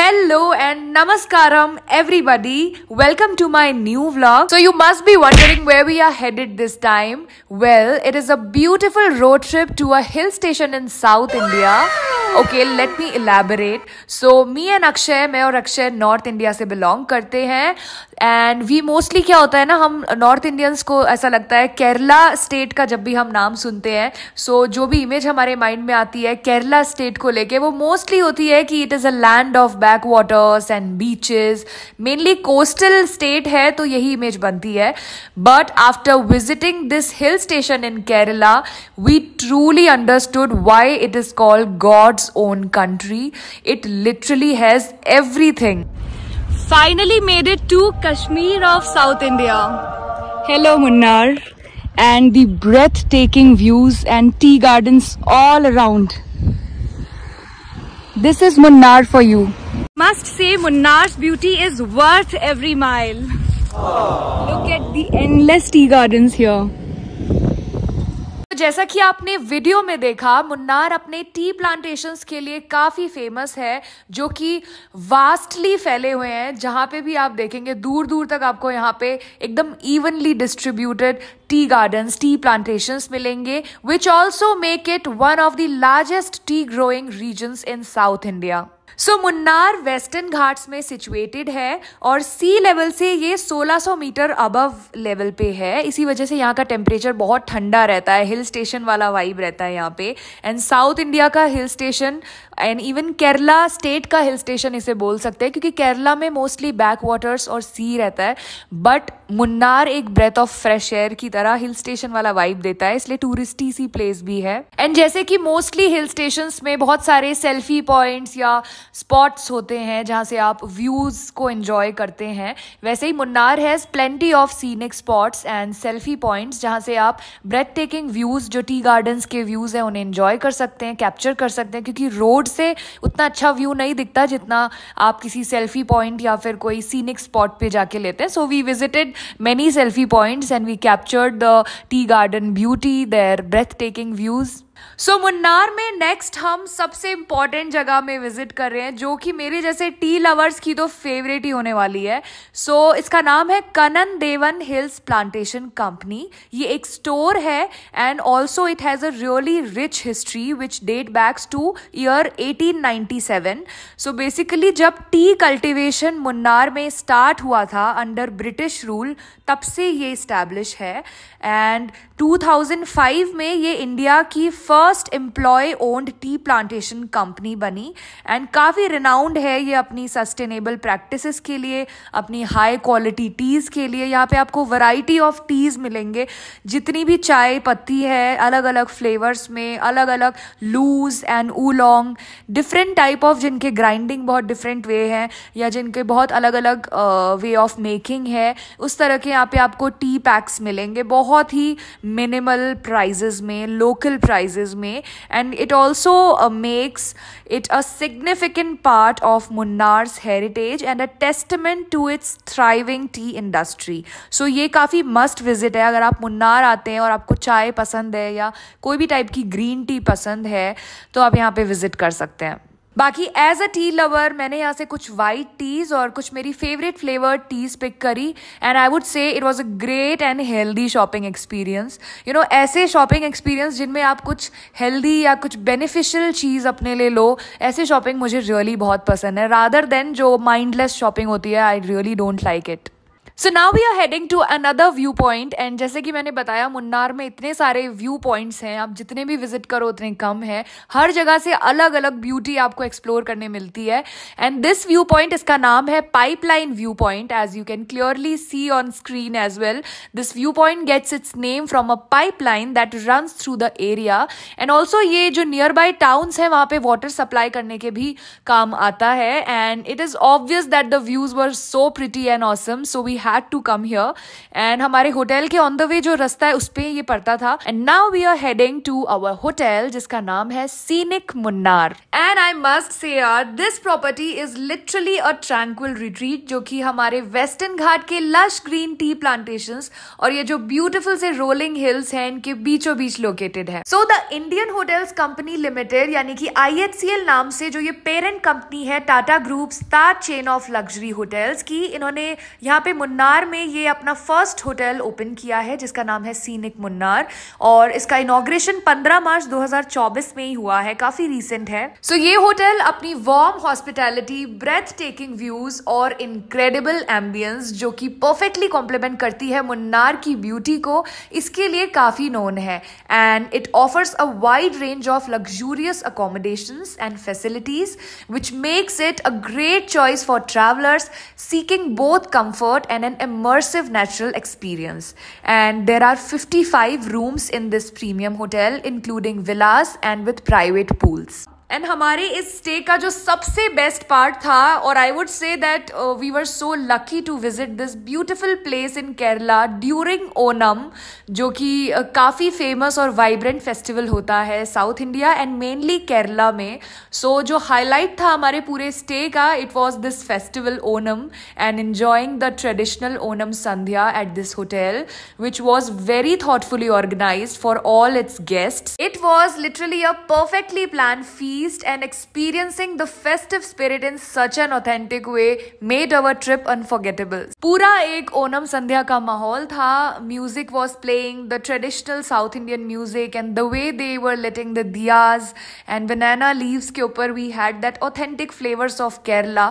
Hello and namaskaram everybody. Welcome to my new vlog. So you must be wondering where we are headed this time. Well, it is a beautiful road trip to a hill station in South India. Okay, let me elaborate. So me and Akshay, मैं और Akshay north India से belong करते हैं and we mostly क्या होता है ना, हम नॉर्थ इंडियंस को ऐसा लगता है केरला स्टेट का जब भी हम नाम सुनते हैं सो जो भी इमेज हमारे माइंड में आती है केरला स्टेट को लेके वो मोस्टली होती है कि it is a land of backwaters and beaches, mainly coastal state है तो यही इमेज बनती है. But after visiting this hill station in Kerala we truly understood why it is called God's own country. It literally has everything. Finally made it to Kashmir of South India. Hello Munnar, and the breathtaking views and tea gardens all around. This is Munnar for you. Must say Munnar's beauty is worth every mile. Look at the endless tea gardens here. जैसा कि आपने video में देखा, मुन्नार अपने T plantations के लिए काफ़ी famous है जो कि वास्टली फैले हुए हैं. जहाँ पे भी आप देखेंगे दूर दूर तक आपको यहाँ पे एकदम evenly distributed tea gardens, tea plantations मिलेंगे which also make it one of the largest tea growing regions in South India. So Munnar Western Ghats में सिचुएटेड है और सी लेवल से ये 1600 मीटर अबव लेवल पे है. इसी वजह से यहाँ का टेम्परेचर बहुत ठंडा रहता है, हिल स्टेशन वाला वाइब रहता है यहाँ पे. एंड साउथ इंडिया का hill station and even Kerala state का हिल स्टेशन इसे बोल सकते हैं क्योंकि केरला में मोस्टली बैक वाटर्स और सी रहता है. बट मुन्नार एक ब्रेथ ऑफ फ्रेश एयर की तरह हिल स्टेशन वाला वाइब देता है, इसलिए टूरिस्टी सी प्लेस भी है. एंड जैसे कि मोस्टली हिल स्टेशंस में बहुत सारे सेल्फी पॉइंट्स या स्पॉट्स होते हैं जहाँ से आप व्यूज को एंजॉय करते हैं, वैसे ही Munnar has plenty of scenic spots and selfie points जहाँ से आप ब्रेथ टेकिंग व्यूज जो टी गार्डन्स के व्यूज हैं उन्हें एंजॉय कर सकते हैं, कैप्चर कर सकते हैं क्योंकि रोड से उतना अच्छा व्यू नहीं दिखता जितना आप किसी सेल्फी पॉइंट या फिर कोई सीनिक स्पॉट पे जाके लेते हैं. So we visited many selfie points and we captured the tea garden beauty, their breathtaking views. सो मुन्नार में नेक्स्ट हम सबसे इम्पॉर्टेंट जगह में विजिट कर रहे हैं जो कि मेरे जैसे टी लवर्स की तो फेवरेट ही होने वाली है. सो इसका नाम है Kanan Devan hills plantation company. ये एक स्टोर है and also it has a really rich history which date backs to year 1897. So basically जब टी कल्टिवेशन मुन्नार में स्टार्ट हुआ था अंडर ब्रिटिश रूल तब से ये इस्टेब्लिश है. एंड 2005 में ये इंडिया की first employ owned tea plantation company बनी एंड काफ़ी रिनाउंड है ये अपनी सस्टेनेबल प्रैक्टिसेस के लिए, अपनी हाई क्वालिटी टीज़ के लिए. यहाँ पे आपको वैरायटी ऑफ टीज़ मिलेंगे, जितनी भी चाय पत्ती है अलग अलग फ्लेवर्स में, अलग अलग loose and oolong, different type of जिनके ग्राइंडिंग बहुत डिफरेंट वे है या जिनके बहुत अलग अलग वे ऑफ मेकिंग है. उस तरह के यहाँ पे आपको टी पैक्स मिलेंगे बहुत ही मिनिमल प्राइजेस में, लोकल प्राइजेस में. And it also makes it a significant part of Munnar's heritage and a testament to its thriving tea industry. So ये काफ़ी मस्ट विजिट है अगर आप मुन्नार आते हैं और आपको चाय पसंद है या कोई भी टाइप की ग्रीन टी पसंद है तो आप यहाँ पे विजिट कर सकते हैं. बाकी एज अ टी लवर मैंने यहाँ से कुछ वाइट टीज़ और कुछ मेरी फेवरेट फ्लेवर्ड टीज़ पिक करी एंड आई वुड से it was a great and healthy shopping experience. You know ऐसे शॉपिंग एक्सपीरियंस जिनमें आप कुछ हेल्दी या कुछ बेनिफिशियल चीज़ अपने लिए लो, ऐसे शॉपिंग मुझे रियली बहुत पसंद है रादर देन जो माइंडलेस शॉपिंग होती है. I really don't like it. So now we are heading to another view point and जैसे कि मैंने बताया मुन्नार में इतने सारे व्यू पॉइंट्स हैं, आप जितने भी विजिट करो उतने कम है. हर जगह से अलग अलग ब्यूटी आपको एक्सप्लोर करने मिलती है. एंड दिस व्यू पॉइंट, इसका नाम है pipeline view point as you can clearly see on screen as well. This view point gets its name from a pipeline that runs through the area and also ये जो near by towns हैं वहाँ पे water supply करने के भी काम आता है. And it is obvious that the views were so pretty and awesome, so we had to come here and हमारे होटल के ऑन द वे जो रास्ता है उस पे ये पड़ता था. And now we are heading to our hotel जिसका नाम है scenic Munnar. And I must say यार this property is literally a tranquil retreat जो कि हमारे वेस्टर्न घाट के लश ग्रीन टी प्लांटेशंस और ये जो ब्यूटीफुल से रोलिंग हिल्स हैं इनके बीचों बीच लोकेटेड है. So the Indian hotels company limited यानी कि IHCL नाम से जो ये पेरेंट कंपनी है Tata group Taj chain of luxury hotels की, इन्होंने यहाँ पे मुन्नार में ये अपना फर्स्ट होटल ओपन किया है जिसका नाम है सीनिक मुन्नार और इसका इनॉग्रेशन 15 मार्च 2024 में ही हुआ है, काफी रीसेंट है. सो ये होटल अपनी warm hospitality, breathtaking views और इनक्रेडिबल एम्बियंस जो कि परफेक्टली कॉम्प्लीमेंट करती है मुन्नार की ब्यूटी को, इसके लिए काफी नोन है. And it offers a wide range of luxurious accommodations and facilities which makes it a great choice for travelers seeking both comfort and an immersive natural experience. And there are 55 rooms in this premium hotel including villas and with private pools. And हमारे इस stay का जो सबसे best part था और I would say that we were so lucky to visit this beautiful place in Kerala during Onam जो कि काफ़ी फेमस और वाइब्रेंट फेस्टिवल होता है south India and mainly Kerala में. सो जो हाईलाइट था हमारे पूरे स्टे का it was this festival Onam and enjoying the traditional Onam Sandhya at this hotel which was very thoughtfully organised for all its guests. It was literally a perfectly plan feast and experiencing the festive spirit in such an authentic way made our trip unforgettable. पूरा एक ओनम संध्या का माहौल था. Music was playing the traditional South Indian music and the way they were lighting the diyas and banana leaves के ऊपर we had that authentic flavors of Kerala.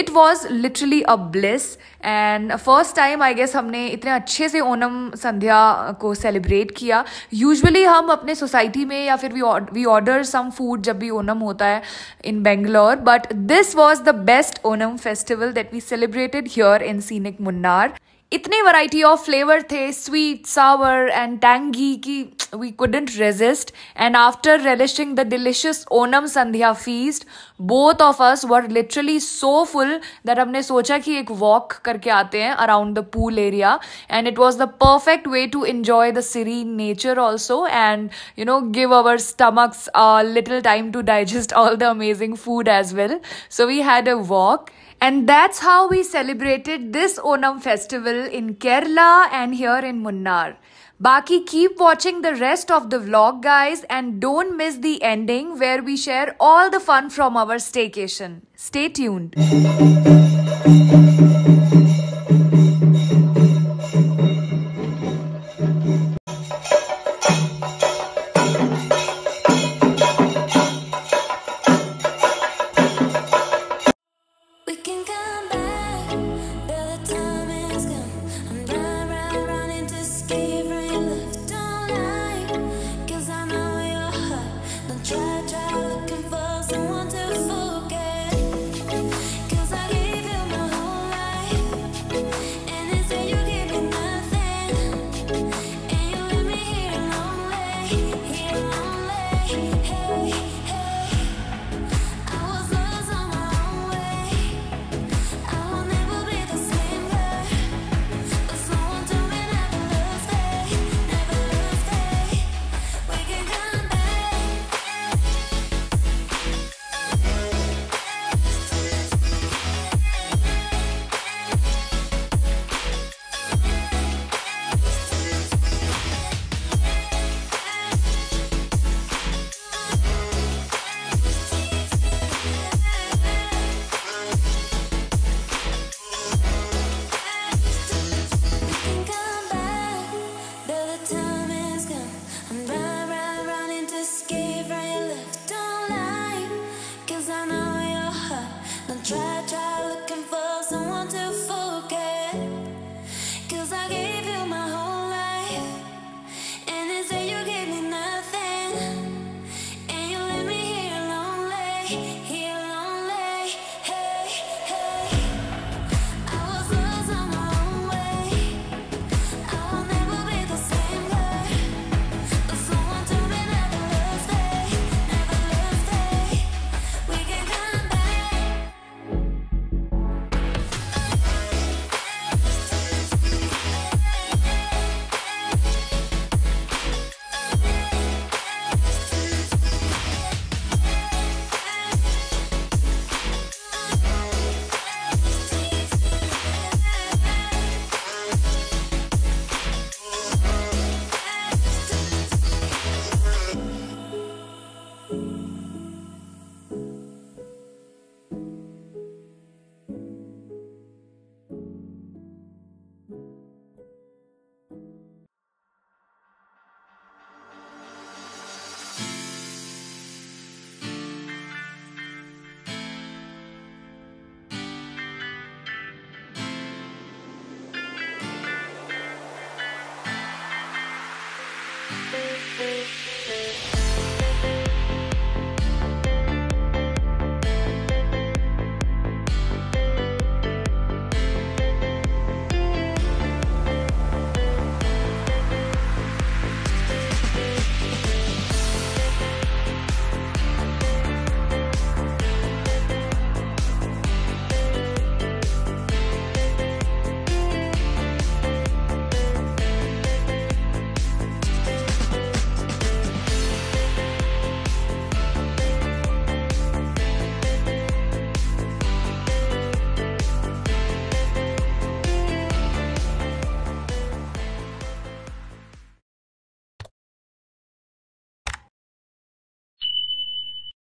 It was literally a bliss and first time I guess हमने इतने अच्छे से ओनम संध्या को celebrate किया. Usually हम अपने सोसाइटी में या फिर वी ऑर्डर सम फूड जब भी ओनम होता है in Bangalore, but this was the best Onam festival that we celebrated here in scenic Munnar. इतने वैरायटी ऑफ फ्लेवर थे, स्वीट, सावर एंड टैंगी की we couldn't resist. And after relishing the delicious Onam Sandhya feast, both of us were literally so full that हमने सोचा कि एक walk करके आते हैं around the pool area, and it was the perfect way to enjoy the serene nature also and give our stomachs a little time to digest all the amazing food as well. So we had a walk. And that's how we celebrated this Onam festival in Kerala and here in Munnar. Baki, keep watching the rest of the vlog guys and don't miss the ending where we share all the fun from our staycation. Stay tuned.